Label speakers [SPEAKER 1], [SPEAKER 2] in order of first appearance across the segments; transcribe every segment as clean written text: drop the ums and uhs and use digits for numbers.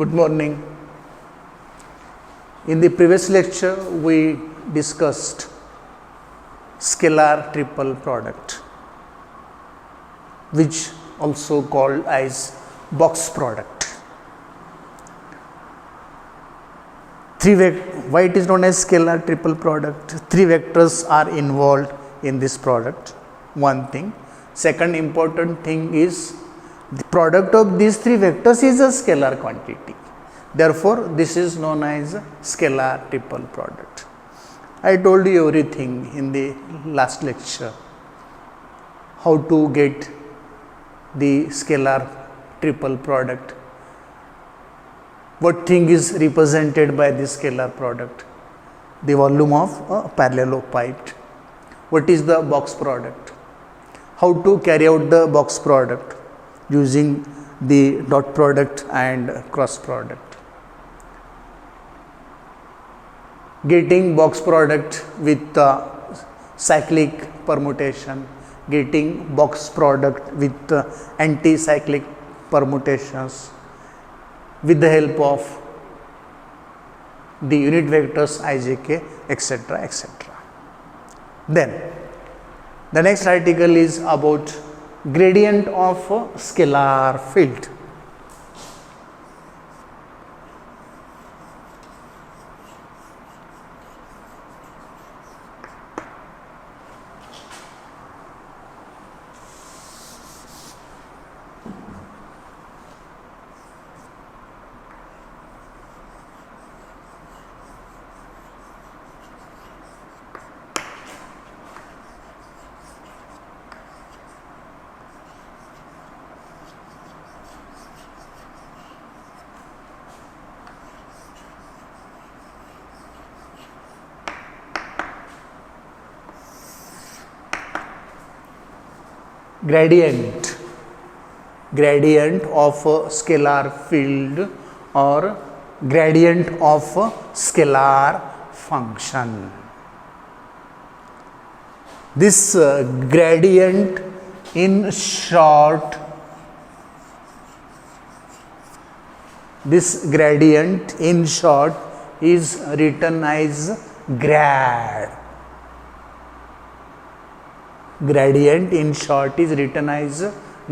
[SPEAKER 1] Good morning. In the previous lecture, we discussed scalar triple product, which also called as box product. Why it is known as scalar triple product? Three vectors are involved in this product. One thing. Second important thing is the product of these three vectors is a scalar quantity. Therefore, this is known as scalar triple product. I told you everything in the last lecture, how to get the scalar triple product, what thing is represented by this scalar product, the volume of a parallelepiped, what is the box product, how to carry out the box product using the dot product and cross product. Getting box product with cyclic permutation, getting box product with anti-cyclic permutations with the help of the unit vectors ijk, etc., etc. Then the next article is about gradient of a scalar field. Gradient of a scalar field or gradient of a scalar function. This gradient in short is written as grad. Gradient in short is written as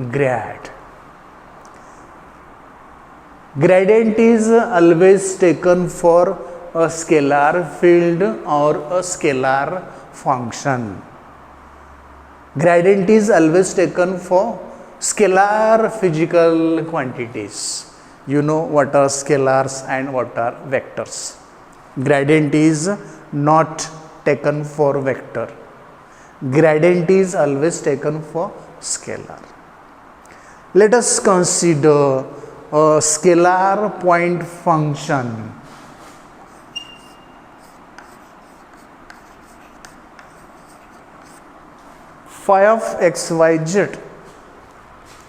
[SPEAKER 1] grad. Gradient is always taken for a scalar field or a scalar function. Gradient is always taken for scalar physical quantities. You know what are scalars and what are vectors. Gradient is not taken for vector. Gradient is always taken for scalar. Let us consider a scalar point function. Phi of xyz.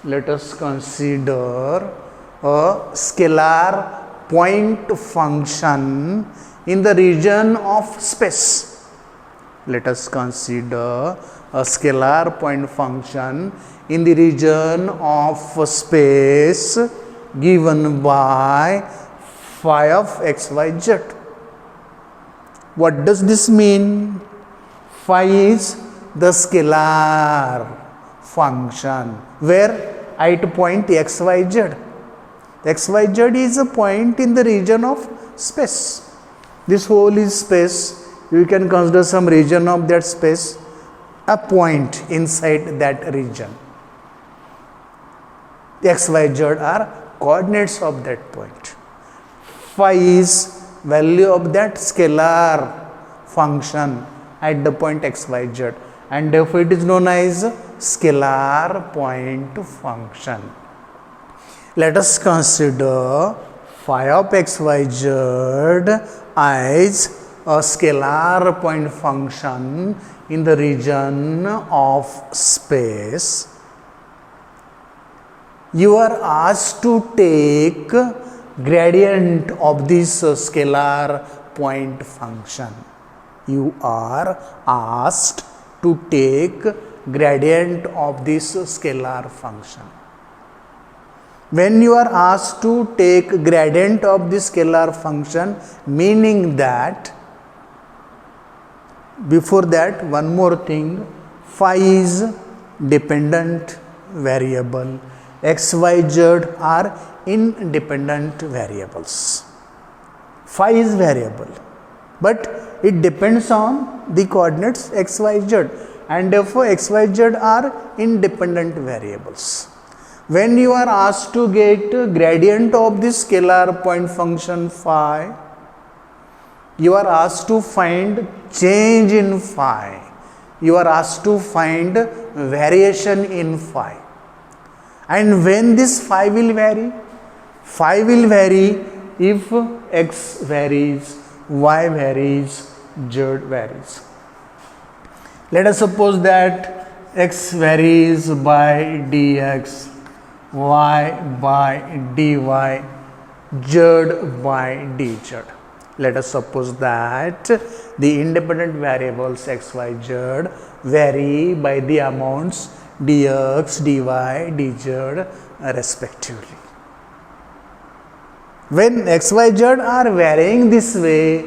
[SPEAKER 1] Let us consider a scalar point function in the region of space. Let us consider a scalar point function in the region of space given by phi of xyz. What does this mean? Phi is the scalar function where at point xyz. xyz is a point in the region of space. This whole is space. You can consider some region of that space, a point inside that region. xyz are coordinates of that point. Phi is value of that scalar function at the point xyz, and therefore it is known as scalar point function. Let us consider phi of xyz as a scalar point function in the region of space. You are asked to take gradient of this scalar point function. You are asked to take gradient of this scalar function. When you are asked to take gradient of the scalar function, meaning that, before that one more thing, phi is dependent variable, x, y, z are independent variables. Phi is variable, but it depends on the coordinates x, y, z, and therefore x, y, z are independent variables. When you are asked to get gradient of the scalar point function phi, you are asked to find change in phi. You are asked to find variation in phi. And when this phi will vary? Phi will vary if x varies, y varies, z varies. Let us suppose that x varies by dx, y by dy, z by dz. Let us suppose that the independent variables x, y, z vary by the amounts dx, dy, dz respectively. When x, y, z are varying this way,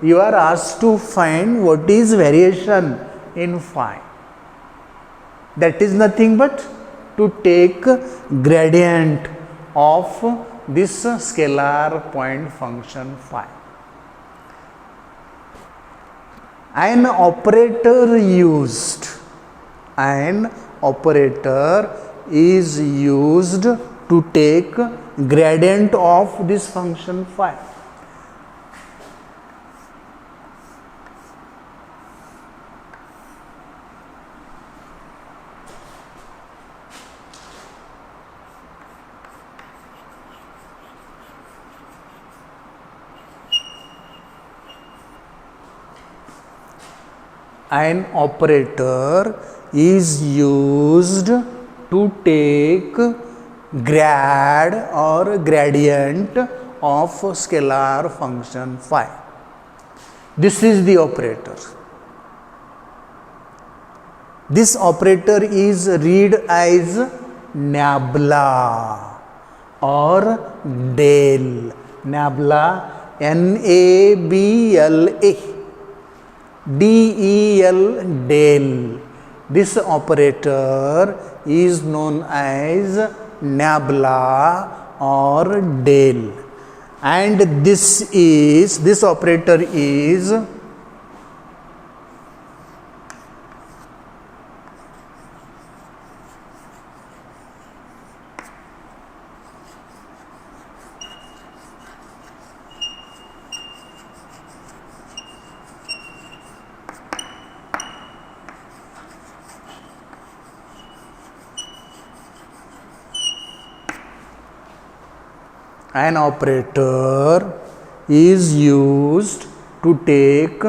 [SPEAKER 1] you are asked to find what is variation in phi. That is nothing but to take gradient of this scalar point function phi. An operator is used to take gradient of this function phi. An operator is used to take grad or gradient of scalar function phi. This is the operator. This operator is read as nabla or del. Nabla, N-A-B-L-A. del, del. This operator is known as nabla or del, and this operator is an operator is used to take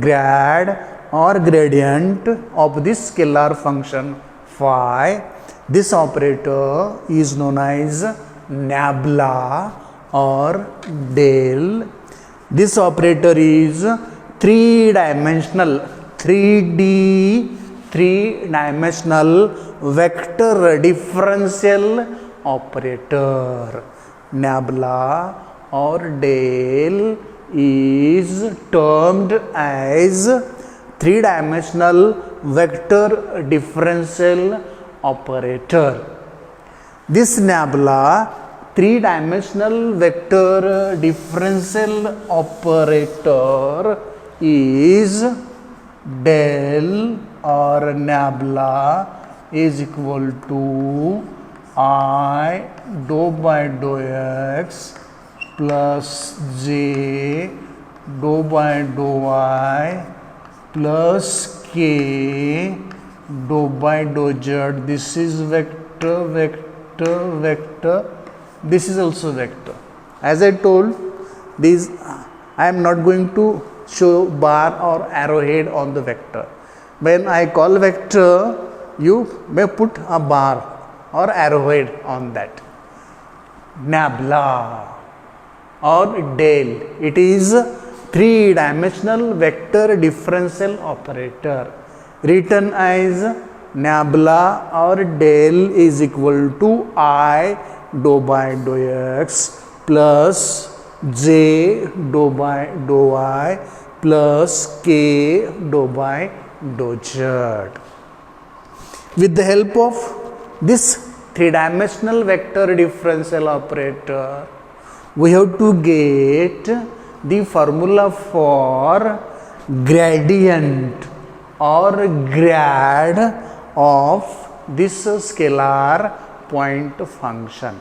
[SPEAKER 1] grad or gradient of this scalar function phi. This operator is known as nabla or del. This operator is three-dimensional vector differential operator. Nabla or del is termed as three-dimensional vector differential operator. This nabla three-dimensional vector differential operator is del or nabla is equal to I dou by dou x plus j dou by dou y plus k dou by dou z. This is vector, vector, vector. This is also vector. As I told, these I am not going to show bar or arrowhead on the vector. When I call vector, you may put a bar or arrowhead on that. Nabla or del, it is three-dimensional vector differential operator, written as nabla or del is equal to I dou by dou x plus j dou by dou y plus k dou by dou z. With the help of this three-dimensional vector differential operator, we have to get the formula for gradient or grad of this scalar point function.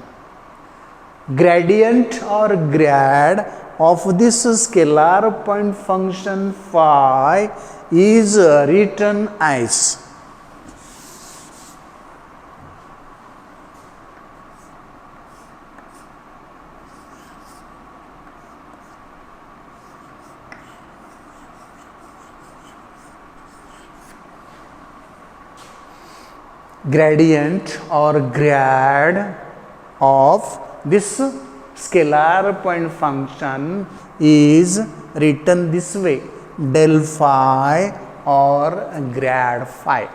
[SPEAKER 1] Gradient or grad of this scalar point function phi is written as gradient or grad of this scalar point function is written this way: del phi or grad phi,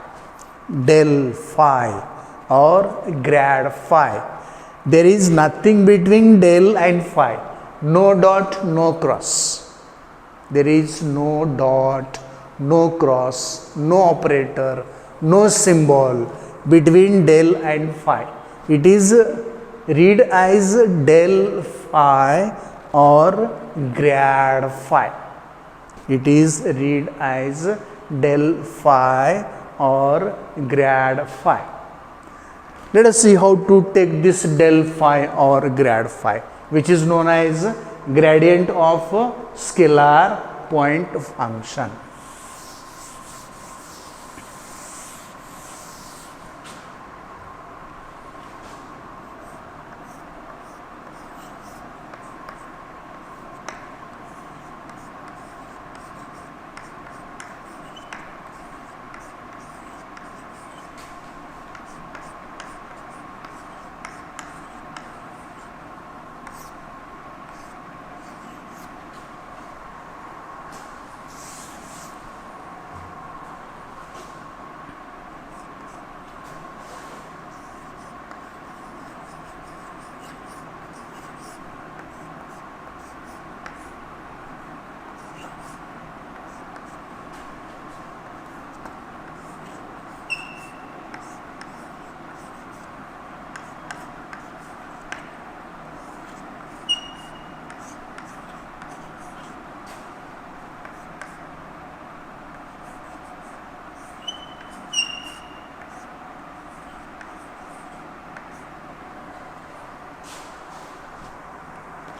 [SPEAKER 1] del phi or grad phi. There is nothing between del and phi, no dot, no cross. There is no dot, no cross, no operator, no symbol between del and phi. It is read as del phi or grad phi. It is read as del phi or grad phi. Let us see how to take this del phi or grad phi, which is known as gradient of scalar point function.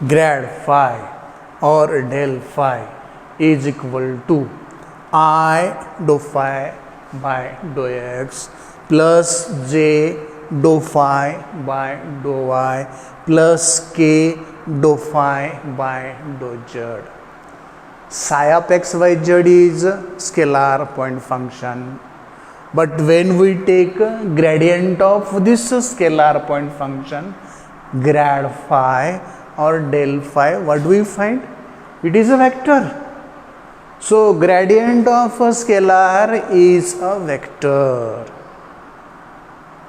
[SPEAKER 1] Grad phi or del phi is equal to I dou phi by dou x plus j dou phi by dou y plus k dou phi by dou z. Psi of x, y, z is scalar point function. But when we take gradient of this scalar point function, grad phi or del phi, what do we find? It is a vector. So gradient of a scalar is a vector.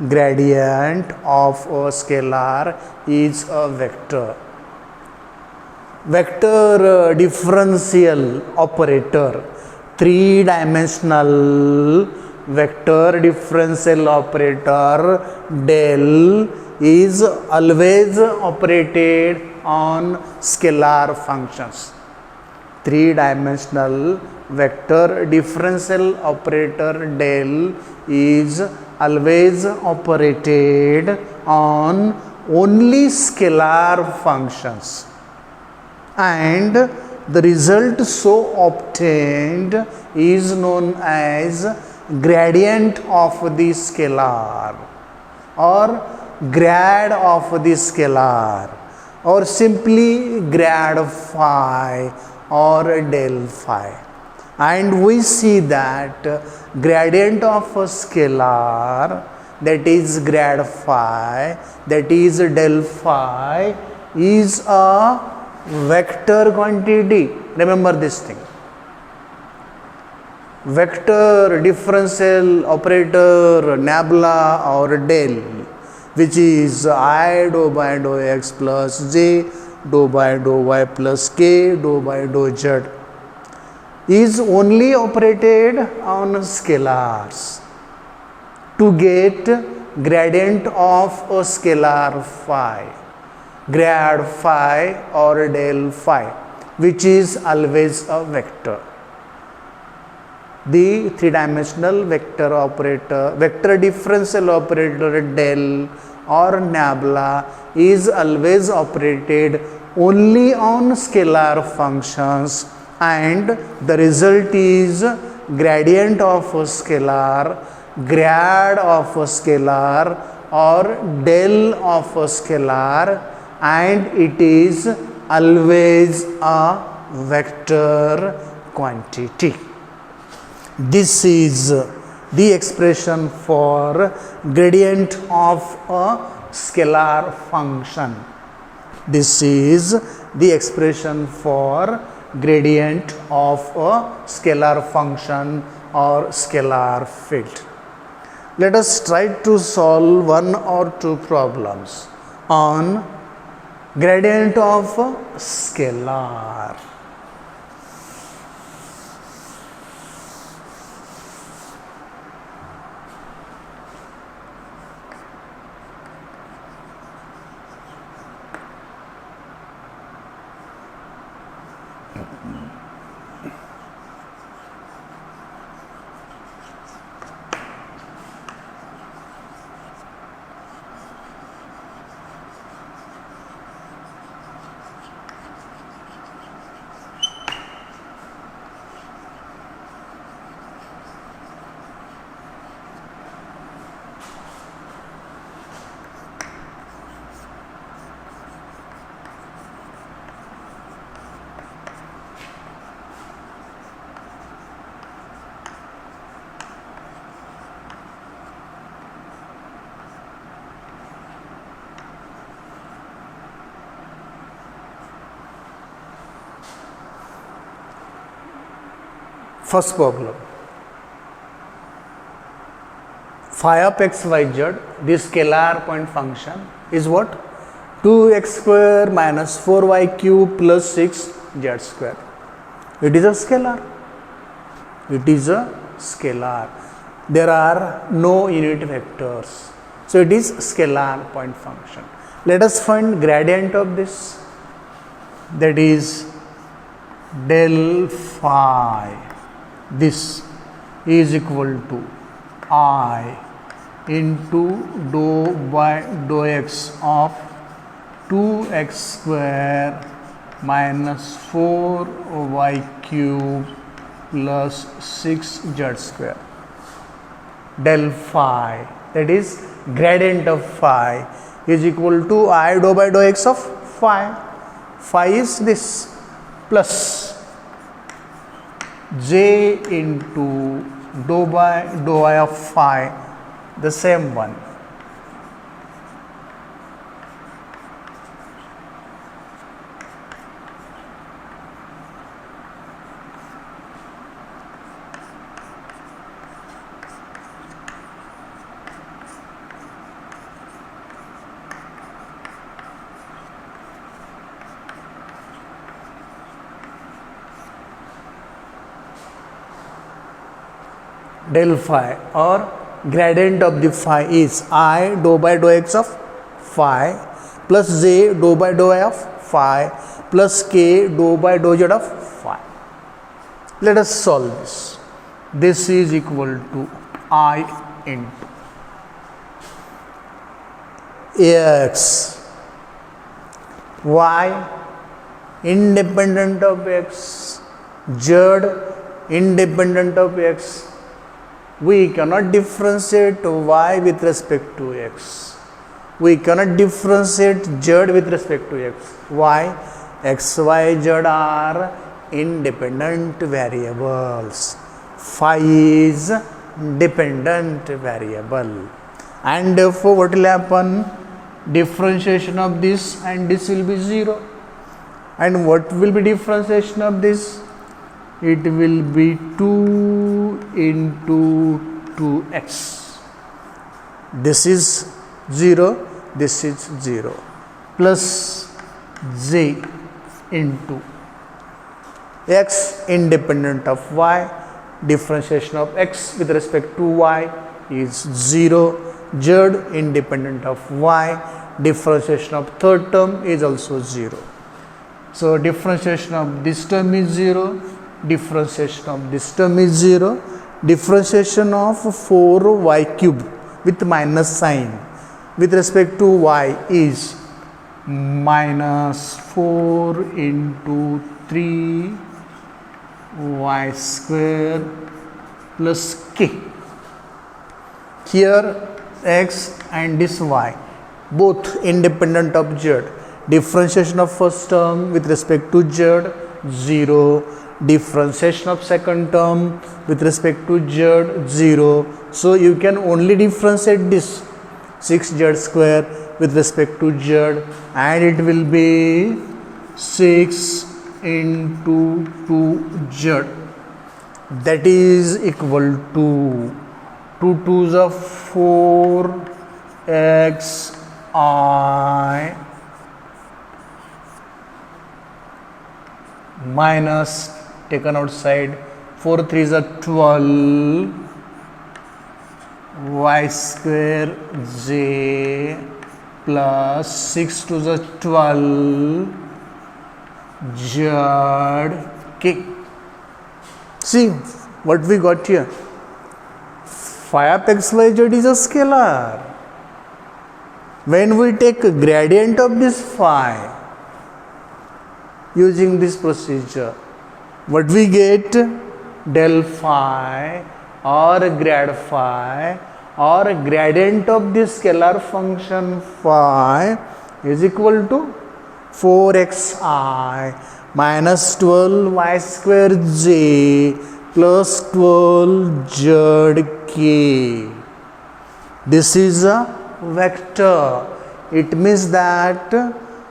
[SPEAKER 1] Gradient of a scalar is a vector. Vector differential operator, three-dimensional vector differential operator del is always operated on scalar functions. Three-dimensional vector differential operator del is always operated on only scalar functions, and the result so obtained is known as gradient of the scalar or grad of the scalar, or simply grad phi or del phi. And we see that gradient of a scalar, that is grad phi, that is del phi, is a vector quantity. Remember this thing. Vector differential operator nabla or del, which is I dou by dou x plus j dou by dou y plus k dou by dou z, is only operated on scalars. To get gradient of a scalar phi, grad phi or del phi, which is always a vector, the three-dimensional vector operator, vector differential operator del or nabla is always operated only on scalar functions, and the result is gradient of a scalar, grad of a scalar or del of a scalar, and it is always a vector quantity. This is the expression for gradient of a scalar function. This is the expression for gradient of a scalar function or scalar field. Let us try to solve one or two problems on gradient of a scalar. First problem, phi of x, y, z, this scalar point function is what? 2x square minus 4y cube plus 6z square. It is a scalar. It is a scalar. There are no unit vectors. So it is scalar point function. Let us find gradient of this. That is del phi. This is equal to I into dou by dou x of 2x square minus 4y cube plus 6z square. Del phi, that is gradient of phi, is equal to I dou by dou x of phi. Phi is this plus j into dou by dou I of phi, the same one. Del phi or gradient of the phi is I dou by dou x of phi plus j dou by dou I of phi plus k dou by dou z of phi. Let us solve this. This is equal to I into x, y independent of x, z independent of x. We cannot differentiate y with respect to x. We cannot differentiate z with respect to x. Why? X, y, z are independent variables. Phi is dependent variable. And therefore, what will happen? Differentiation of this and this will be 0. And what will be differentiation of this? It will be 2 into 2x. This is 0 this is 0 plus z into x independent of y, differentiation of x with respect to y is 0, z independent of y, differentiation of third term is also 0. So differentiation of this term is 0, differentiation of this term is 0, differentiation of 4y cube with minus sign with respect to y is minus 4 into 3 y square plus k. Here x and this y both independent of z. Differentiation of first term with respect to z 0, differentiation of second term with respect to z 0. So you can only differentiate this 6z square with respect to z, and it will be 6 into 2z, that is equal to 2 2s of 4xi minus, taken outside, 4 3s are 12 y square z plus 6 2s are 12 z k. See what we got here. Phi of xyz is a scalar. When we take a gradient of this phi using this procedure, what we get? Del phi or grad phi or gradient of this scalar function phi is equal to 4xi minus 12y square z plus 12zk. This is a vector. It means that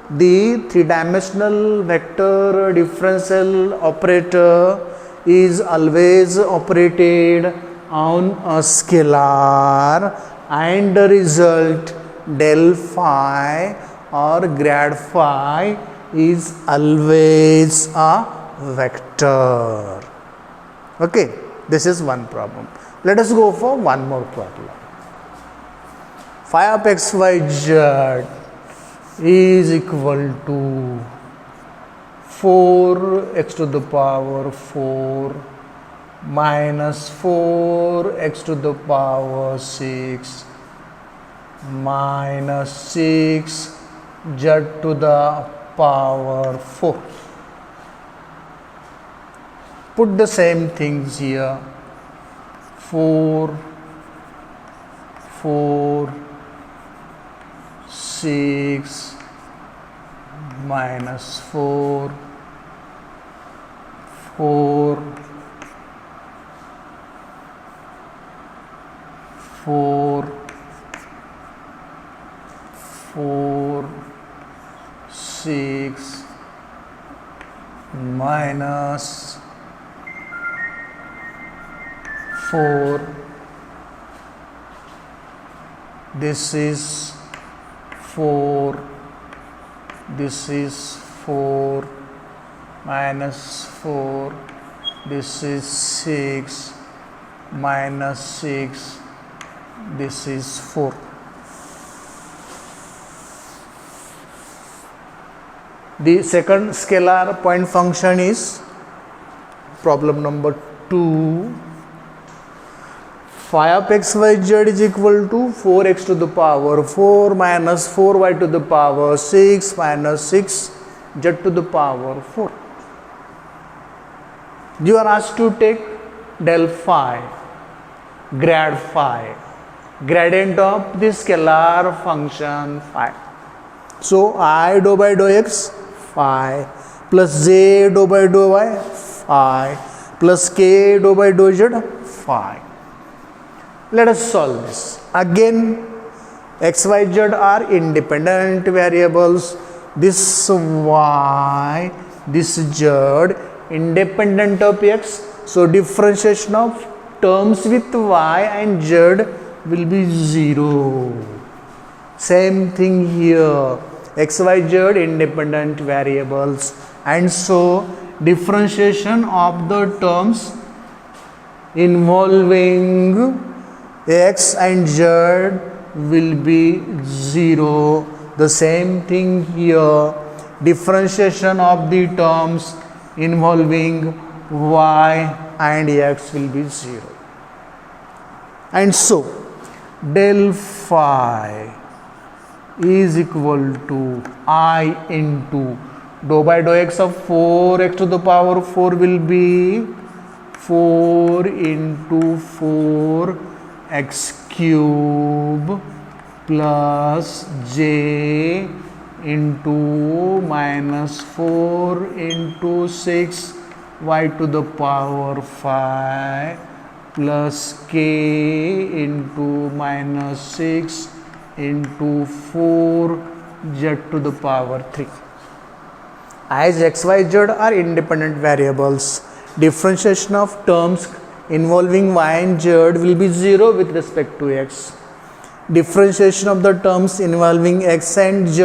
[SPEAKER 1] the three-dimensional vector differential operator is always operated on a scalar, and the result del phi or grad phi is always a vector. Okay, this is one problem. Let us go for one more problem. Phi of xyz is equal to 4x to the power 4 minus 4x to the power 6 minus 6 z to the power 4. Put the same things here. 4 6 minus 4 4 6 minus 4, this is 4, this is 4 minus 4, this is 6 minus 6, this is 4. The second scalar point function is problem number 2. Phi of xyz is equal to 4x to the power 4 minus 4y to the power 6 minus 6 z to the power 4. You are asked to take del phi, grad phi, gradient of the scalar function phi. So I dou by dou x phi plus j dou by dou y phi plus k dou by dou z phi. Let us solve this. Again, x, y, z are independent variables. This y, this z, independent of x. So differentiation of terms with y and z will be 0. Same thing here, x, y, z independent variables, and so differentiation of the terms involving x and z will be 0. The same thing here, differentiation of the terms involving y and x will be 0. And so del phi is equal to I into dou by dou x of 4x to the power 4 will be 4 into 4x cube plus j into minus 4 into 6 y to the power 5 plus k into minus 6 into 4 z to the power 3. As x, y, z are independent variables, differentiation of terms involving y and z will be 0 with respect to x. Differentiation of the terms involving x and z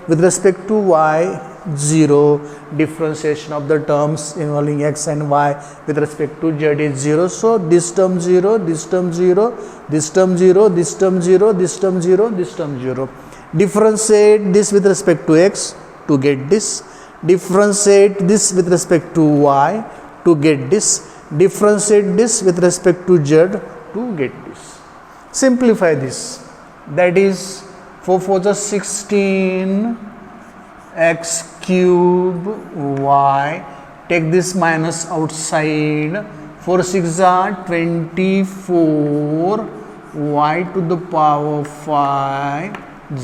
[SPEAKER 1] with respect to y, 0. Differentiation of the terms involving x and y with respect to z is 0. So this term 0, this term 0, this term 0, this term 0, this term 0, this term 0. Differentiate this with respect to x to get this. Differentiate this with respect to y to get this. Differentiate this with respect to z to get this. Simplify this. That is 4 4 is 16 x cube y. Take this minus outside. 4 6 are 24 y to the power 5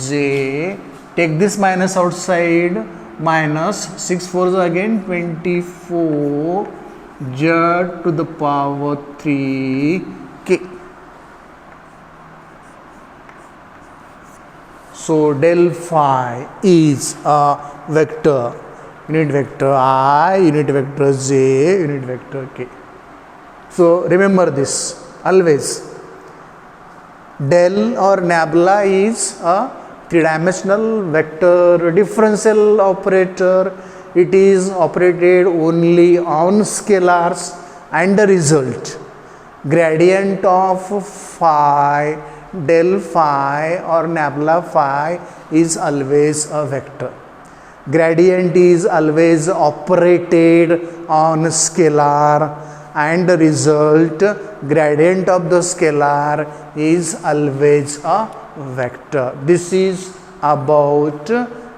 [SPEAKER 1] j. Take this minus outside. Minus 6 4s again 24 z to the power 3 k. So del phi is a vector, unit vector I, unit vector j, unit vector k. So remember this always. Del or nabla is a three-dimensional vector differential operator. It is operated only on scalars, and the result gradient of phi, del phi or nabla phi is always a vector. Gradient is always operated on scalar, and the result gradient of the scalar is always a vector. This is about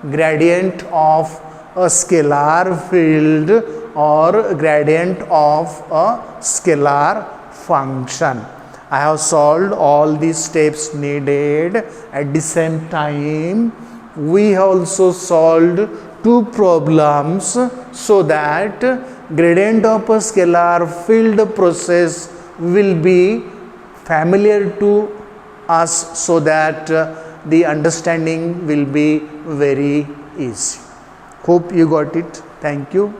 [SPEAKER 1] gradient of a scalar field or gradient of a scalar function. I have solved all these steps needed. At the same time, we also solved two problems so that gradient of a scalar field process will be familiar to us, so that the understanding will be very easy. Hope you got it. Thank you.